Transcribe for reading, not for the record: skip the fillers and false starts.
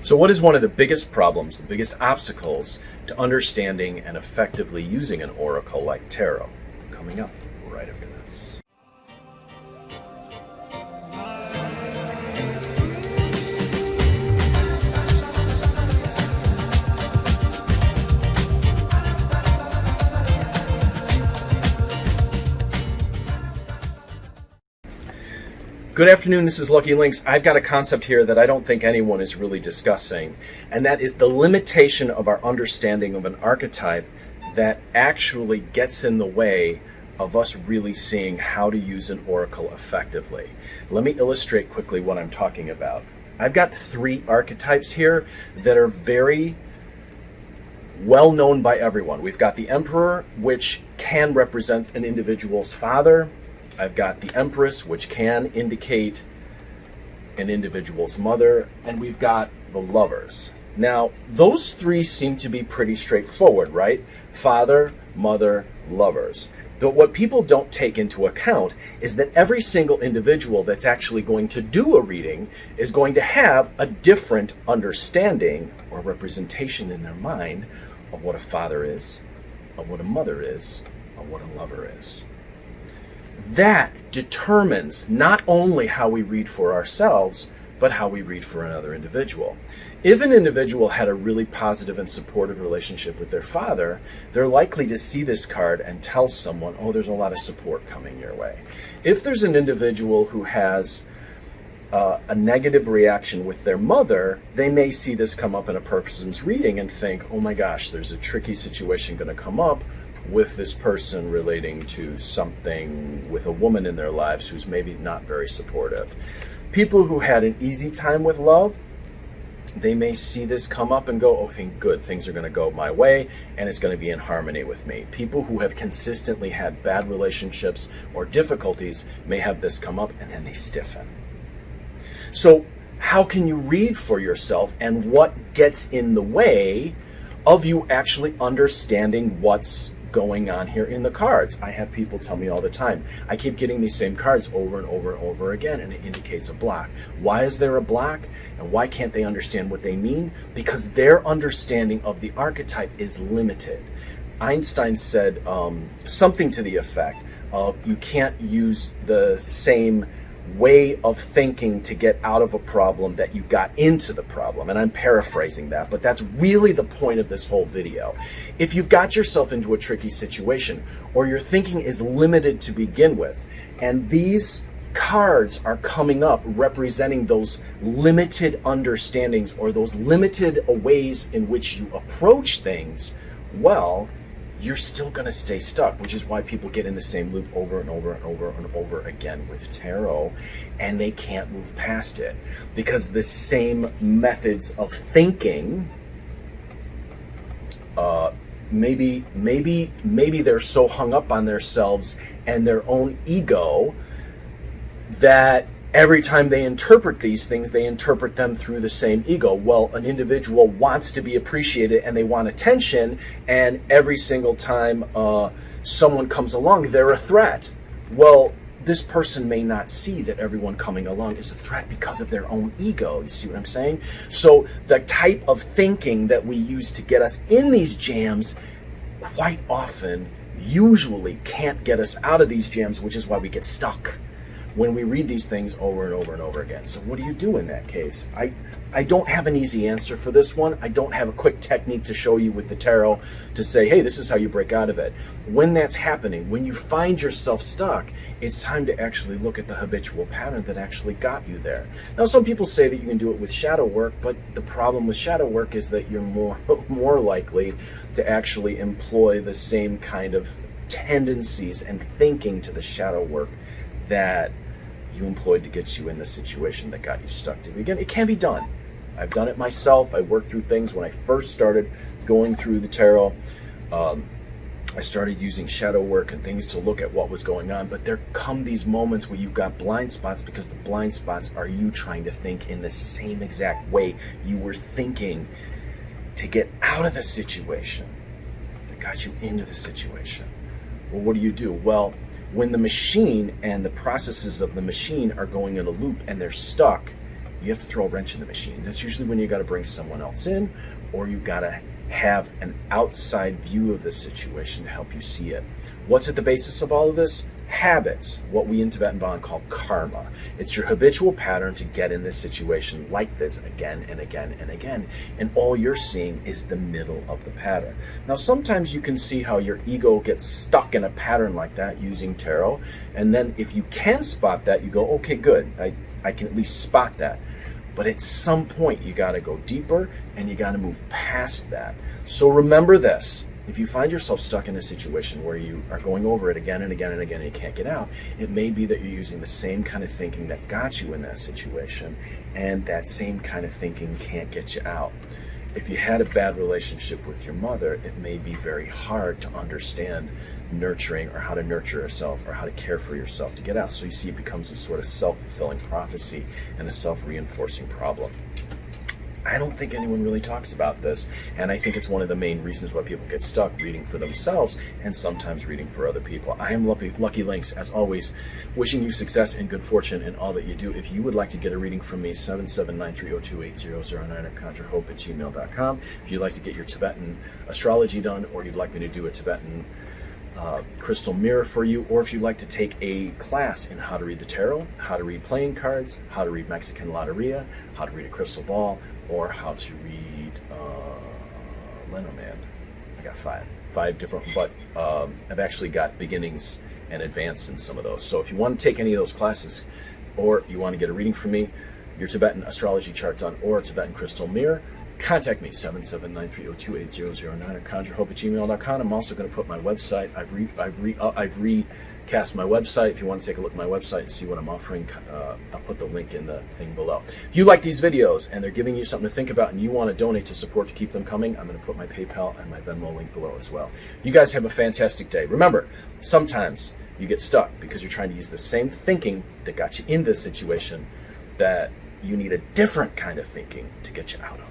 So what is one of the biggest problems, the biggest obstacles to understanding and effectively using an oracle like tarot? Coming up right after this. Good afternoon, this is Lucky Links. I've got a concept here that I don't think anyone is really discussing, and that is the limitation of our understanding of an archetype that actually gets in the way of us really seeing how to use an oracle effectively. Let me illustrate quickly what I'm talking about. I've got 3 archetypes here that are very well known by everyone. We've got the Emperor, which can represent an individual's father. I've got the Empress, which can indicate an individual's mother, and we've got the Lovers. Now, those 3 seem to be pretty straightforward, right? Father, mother, lovers. But what people don't take into account is that every single individual that's actually going to do a reading is going to have a different understanding or representation in their mind of what a father is, of what a mother is, of what a lover is. That determines not only how we read for ourselves, but how we read for another individual. If an individual had a really positive and supportive relationship with their father, they're likely to see this card and tell someone, oh, there's a lot of support coming your way. If there's an individual who has a negative reaction with their mother, they may see this come up in a person's reading and think, oh my gosh, there's a tricky situation going to come up with this person relating to something with a woman in their lives who's maybe not very supportive. People who had an easy time with love, they may see this come up and go, oh, good, things are going to go my way and it's going to be in harmony with me. People who have consistently had bad relationships or difficulties may have this come up and then they stiffen. So how can you read for yourself, and what gets in the way of you actually understanding what's going on here in the cards? I have people tell me all the time, I keep getting these same cards over and over and over again, and it indicates a block. Why is there a block, and why can't they understand what they mean? Because their understanding of the archetype is limited. Einstein said something to the effect of, you can't use the same way of thinking to get out of a problem that you got into the problem. And I'm paraphrasing that, but that's really the point of this whole video. If you've got yourself into a tricky situation, or your thinking is limited to begin with, and these cards are coming up representing those limited understandings or those limited ways in which you approach things, well, you're still going to stay stuck, which is why people get in the same loop over and over and over and over again with tarot, and they can't move past it because the same methods of thinking, maybe they're so hung up on themselves and their own ego that every time they interpret these things, they interpret them through the same ego. Well, an individual wants to be appreciated and they want attention, and every single time someone comes along, they're a threat. Well, this person may not see that everyone coming along is a threat because of their own ego. You see what I'm saying? So the type of thinking that we use to get us in these jams quite often usually can't get us out of these jams, which is why we get stuck when we read these things over and over and over again. So what do you do in that case? I don't have an easy answer for this one. I don't have a quick technique to show you with the tarot to say, hey, this is how you break out of it. When that's happening, when you find yourself stuck, it's time to actually look at the habitual pattern that actually got you there. Now, some people say that you can do it with shadow work, but the problem with shadow work is that you're more likely to actually employ the same kind of tendencies and thinking to the shadow work that you employed to get you in the situation that got you stuck to begin. It can be done. I've done it myself. I worked through things when I first started going through the tarot. I started using shadow work and things to look at what was going on, but there come these moments where you've got blind spots, because the blind spots are you trying to think in the same exact way you were thinking to get out of the situation that got you into the situation. Well, what do? Well, when the machine and the processes of the machine are going in a loop and they're stuck, you have to throw a wrench in the machine. That's usually when you got to bring someone else in, or you got to have an outside view of the situation to help you see it. What's at the basis of all of this? Habits, what we in Tibetan Bon call karma. It's your habitual pattern to get in this situation like this again and again and again, and all you're seeing is the middle of the pattern. Now, sometimes you can see how your ego gets stuck in a pattern like that using tarot, and then if you can spot that, you go, okay, good, I can at least spot that. But at some point, you got to go deeper and you got to move past that. So remember this. If you find yourself stuck in a situation where you are going over it again and again and again and you can't get out, it may be that you're using the same kind of thinking that got you in that situation, and that same kind of thinking can't get you out. If you had a bad relationship with your mother, it may be very hard to understand nurturing or how to nurture yourself or how to care for yourself to get out. So you see, it becomes a sort of self-fulfilling prophecy and a self-reinforcing problem. I don't think anyone really talks about this, and I think it's one of the main reasons why people get stuck reading for themselves and sometimes reading for other people. I am Lucky Links, as always, wishing you success and good fortune in all that you do. If you would like to get a reading from me, 77930280009 or conjurehope@gmail.com. If you'd like to get your Tibetan astrology done, or you'd like me to do a Tibetan crystal mirror for you, or if you'd like to take a class in how to read the tarot, how to read playing cards, how to read Mexican Loteria, how to read a crystal ball, or how to read Lenormand. I got five different, but I've actually got beginnings and advanced in some of those. So if you want to take any of those classes, or you want to get a reading from me, your Tibetan astrology chart done, or a Tibetan crystal mirror, contact me, 77930280009 or conjurehope@gmail.com. I'm also going to put my website. I've recast my website. If you want to take a look at my website and see what I'm offering, I'll put the link in the thing below. If you like these videos and they're giving you something to think about and you want to donate to support to keep them coming, I'm going to put my PayPal and my Venmo link below as well. You guys have a fantastic day. Remember, sometimes you get stuck because you're trying to use the same thinking that got you in this situation, that you need a different kind of thinking to get you out of.